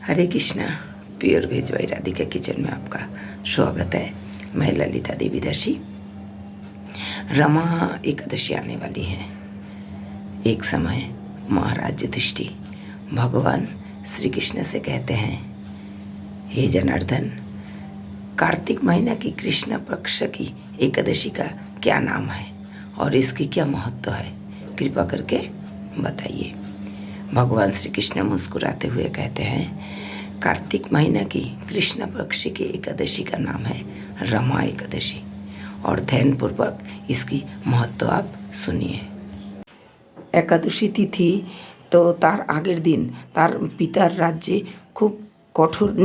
Hare Krishna. Pure veg by Radhika kitchen में आपका स्वागत है। मैं ललिता देवी दर्शी। रमा एकादशी आने वाली है। एक समय महाराज युधिष्ठिर भगवान श्री कृष्ण से कहते हैं, हे जनार्दन, कार्तिक महीना की कृष्ण पक्ष की एकादशी का क्या नाम है और इसकी क्या महत्व है, कृपा करके बताइए। भगवान श्री कृष्ण मुस्कुराते हुए कहते हैं, कार्तिक महीना की कृष्ण पक्ष की एकादशी का नाम है रमा एकादशी और ध्यानपूर्वक इसकी महत्व आप सुनिए। एकादशी तिथि तो तार आगेर दिन तार पितार राज्ये खूब कठोर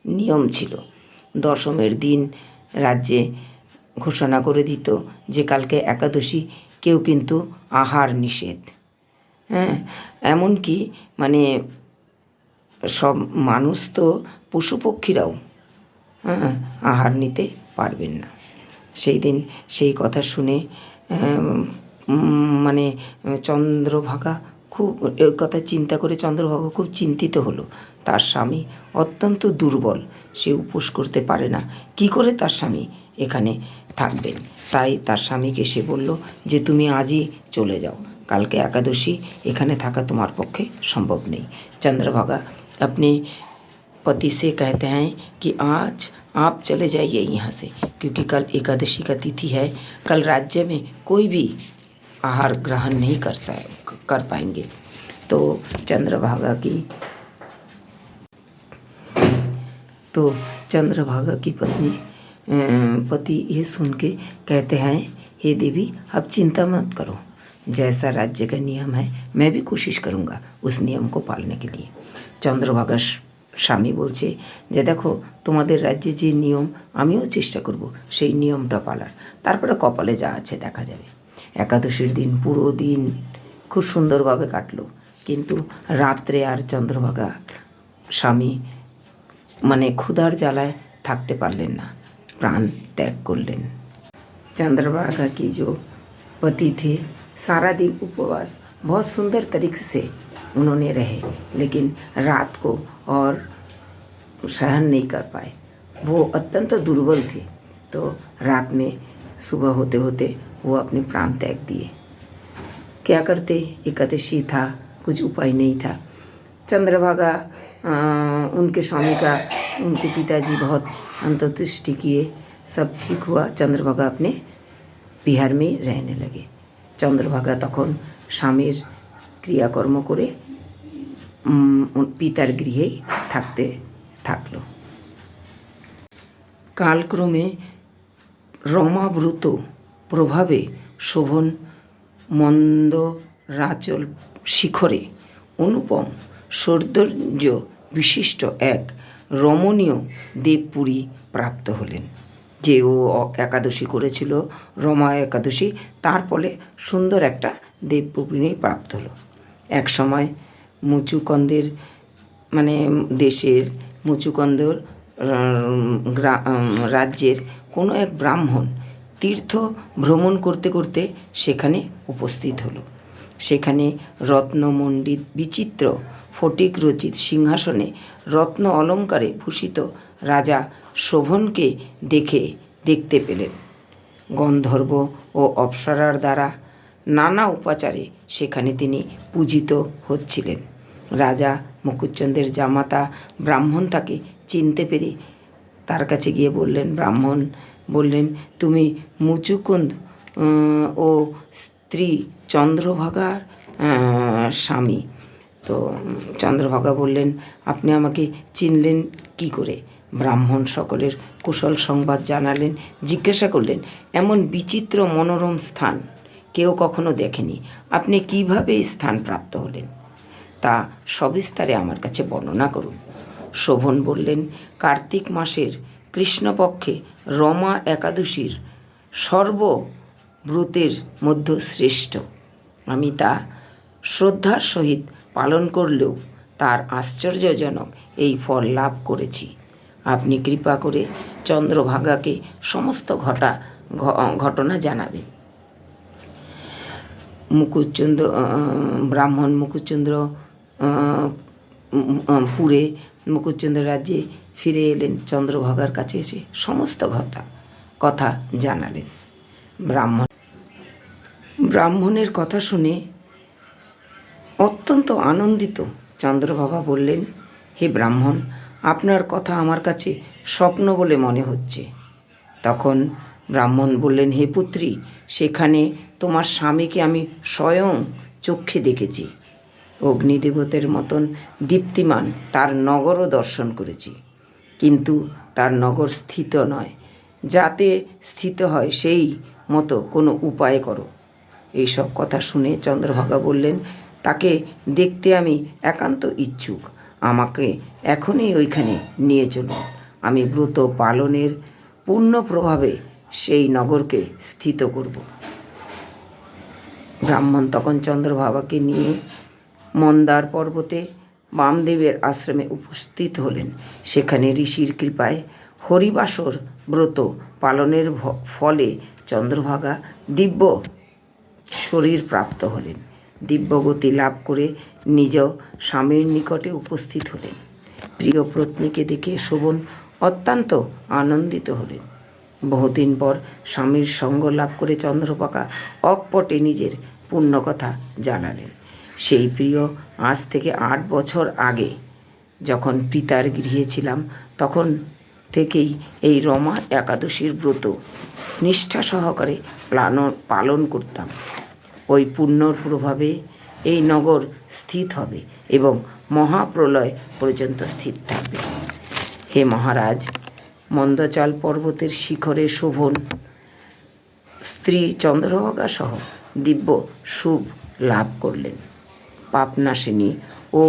नियम छिलो। दशमेर दिन राज्ये घोषणा करे दित जे कालके एकादशी, केउ किन्तु आहार निषेध। एमनकि माने सब मानुष तो पशु पक्षीराও आहार निते पारबेन ना। सेई दिन सेई कथा शुने माने चंद्रभागा खूब এই কথা চিন্তা করে চন্দ্রভাগা খুব চিন্তিত হলো। তার স্বামী অত্যন্ত দুর্বল, সে উপোস করতে পারে না, কি করে তার স্বামী এখানে থাকবেন। তাই তার স্বামীকে সে বলল যে তুমি আজই চলে যাও, কালকে একাদশী, এখানে থাকা তোমার পক্ষে সম্ভব নেই। चंद्रभागा अपने पति से कहते हैं कि आज आप चले जाइए यहाँ से, क्योंकि कल एकादशी का तिथि है। कल राज्य में कोई भी आहार ग्रहण नहीं कर पाएंगे। तो चंद्रभागा की पति ये सुन के कहते हैं, हे देवी, अब चिंता मत करो, जैसा राज्य का नियम है मैं भी कोशिश करूँगा उस नियम को पालने के लिए। चंद्रभागा স্বামী বলছে যে দেখো, তোমাদের রাজ্যে যে নিয়ম আমিও চেষ্টা করব সেই নিয়মটা পালার, তারপরে কপালে যা আছে দেখা যাবে। একাদশীর দিন পুরো দিন খুব সুন্দরভাবে কাটলো, কিন্তু রাত্রে আর চন্দ্রভাগা স্বামী মানে ক্ষুধার জ্বালায় থাকতে পারলেন না, प्राण त्याग করলেন। चंद्रभागा की जो पति थे सारा दिन उपवास बहुत सुंदर तरीके से उन्होंने रहे, लेकिन रात को और सहन नहीं कर पाए। वो अत्यंत दुर्बल थे। तो रात में सुबह होते होते वो अपने प्राण त्याग दिए। क्या करते, एकादशी था, कुछ उपाय नहीं था। चंद्रभागा उनके स्वामी का, उनके पिताजी बहुत अंतर्दृष्टि किए, सब ठीक हुआ। चंद्रभागा अपने बिहार में रहने लगे। चंद्रभागा तखन स्वामीर क्रियाकर्म करे पितार गृहेই থাকতে থাকলো। কালক্রমে রমাব্রত প্রভাবে শোভন মন্দরাচল শিখরে অনুপম সৌন্দর্য বিশিষ্ট এক রমণীয় দেবপুরী প্রাপ্ত হলেন। যে ও একাদশী করেছিল, রমা একাদশী, তার ফলে সুন্দর একটা দেবপুরী প্রাপ্ত হলো। এক সময় মুচুকন্দের মানে দেশের মুচুকন্দর রাজ্যের কোনো এক ব্রাহ্মণ তীর্থ ভ্রমণ করতে করতে সেখানে উপস্থিত হলো। সেখানে রত্নমণ্ডিত বিচিত্র ফটিক রচিত সিংহাসনে রত্ন অলঙ্কারে ভূষিত রাজা শোভনকে দেখতে পেলেন। গন্ধর্ব ও অপ্সরার দ্বারা নানা উপাচারে সেখানে তিনি পূজিত হচ্ছিলেন। রাজা মুকুটচন্দ্রের জামাতা ব্রাহ্মণ তাকে চিনতে পেরে তার কাছে গিয়ে বললেন, ব্রাহ্মণ বললেন, তুমি মুচুকুন্দ ও স্ত্রী চন্দ্রভাগার স্বামী। তো চন্দ্রভাগা বললেন, আপনি আমাকে চিনলেন কি করে? ব্রাহ্মণ সকলের কুশল সংবাদ জানালেন, জিজ্ঞাসা করলেন, এমন বিচিত্র মনোরম স্থান কেউ কখনো দেখেনি, আপনি কিভাবে এই স্থান প্রাপ্ত হলেন? তা সবিস্তারে আমার কাছে বর্ণনা করুন। শোভন বললেন, কার্তিক মাসের কৃষ্ণপক্ষে রমা একাদশীর সর্বব্রতের মধ্যে শ্রেষ্ঠ। আমি তা শ্রদ্ধার সহিত পালন করলেও তার আশ্চর্যজনক এই ফল লাভ করেছি। আপনি কৃপা করে চন্দ্রভাগাকে সমস্ত ঘটনা জানাবেন। ব্রাহ্মণ মুকুটচন্দ্র পুরে মুকুটচন্দ্র রাজ্যে ফিরে এলেন। চন্দ্রভাগার কাছে এসে সমস্ত কথা জানালেন। ব্রাহ্মণের কথা শুনে অত্যন্ত আনন্দিত চন্দ্রভাগা বললেন, হে ব্রাহ্মণ, আপনার কথা আমার কাছে স্বপ্ন বলে মনে হচ্ছে। তখন ব্রাহ্মণ বললেন, হে পুত্রী, সেখানে তোমার স্বামীকে আমি স্বয়ং চক্ষে দেখেছি। অগ্নিদেবতার মতন দীপ্তিমান তার নগরও দর্শন করেছি, কিন্তু তার নগর স্থিত নয়। যাতে স্থিত হয় সেই মতো কোনো উপায় করো। এইসব কথা শুনে চন্দ্রভাগা বললেন, তাকে দেখতে আমি একান্ত ইচ্ছুক। আমাকে এখনই ওইখানে নিয়ে চলুন। আমি ব্রত পালনের পূর্ণ প্রভাবে সেই নগরকে স্থিত করব। ব্রাহ্মণ তখন চন্দ্রভাগাকে নিয়ে মন্দার পর্বতে বামদেবের আশ্রমে উপস্থিত হলেন। সেখানে ঋষির কৃপায় হরিবাসর ব্রত পালনের ফলে চন্দ্রভাগা দিব্য শরীর প্রাপ্ত হলেন। দিব্যগতি লাভ করে নিজ স্বামীর নিকটে উপস্থিত হলেন। প্রিয় পত্নীকে দেখে শোভন অত্যন্ত আনন্দিত হলেন। বহুদিন পর স্বামীর সঙ্গ লাভ করে চন্দ্রভাগা অকপটে নিজের পুণ্যকথা জানালেন। সেই প্রিয় আজ থেকে 8 বছর আগে যখন পিতার গৃহে ছিলাম, তখন থেকেই এই রমা একাদশীর ব্রত নিষ্ঠা সহকারে পালন করতাম। ওই পুণ্যর প্রভাবে এই নগর স্থিত হবে এবং মহাপ্রলয় পর্যন্ত স্থির থাকবে। হে মহারাজ, মন্দাচল পর্বতের শিখরে শোভন স্ত্রী চন্দ্রভাগা সহ দিব্য শুভ লাভ করলেন। পাপনাশিনী ও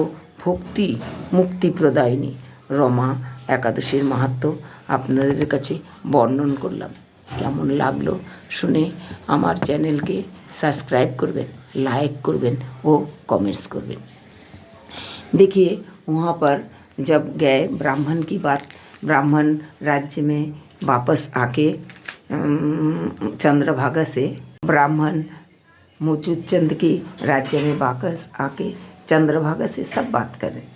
ভক্তি মুক্তিপ্রদায়িনী রমা একাদশীর মাহাত্ম্য আপনাদের কাছে বর্ণন করলাম। কেমন লাগলো শুনে আমার চ্যানেলকে सब्सक्राइब करबें, लाइक करबें और कमेंट्स करबें। देखिए, वहाँ पर जब गए ब्राह्मण की बात, ब्राह्मण राज्य में वापस आके चंद्रभागा से ब्राह्मण मुचुचंद की राज्य में वापस आके चंद्रभागा से सब बात कर रहे।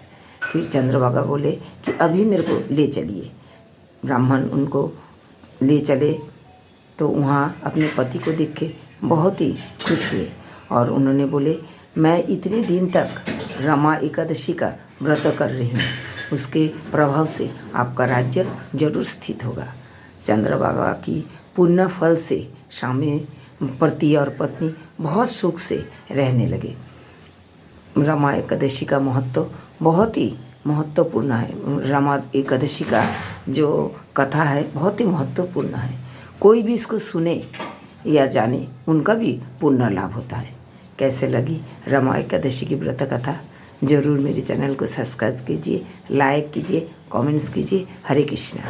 फिर चंद्रभागा बोले कि अभी मेरे को ले चलिए। ब्राह्मण उनको ले चले तो वहाँ अपने पति को देख के बहुत ही खुश हुए और उन्होंने बोले, मैं इतने दिन तक रमा एकादशी का व्रत कर रही हूँ, उसके प्रभाव से आपका राज्य जरूर स्थित होगा। चंद्रभागा की पुण्य फल से स्वामी पति और पत्नी बहुत सुख से रहने लगे। रमा एकादशी का महत्व बहुत ही महत्वपूर्ण है। रमा एकादशी का जो कथा है बहुत ही महत्वपूर्ण है। कोई भी इसको सुने या जाने उनका भी पुण्य लाभ होता है। कैसे लगी रमा एकादशी की व्रत कथा? ज़रूर मेरे चैनल को सब्सक्राइब कीजिए, लाइक कीजिए, कमेंट्स कीजिए। हरे कृष्णा।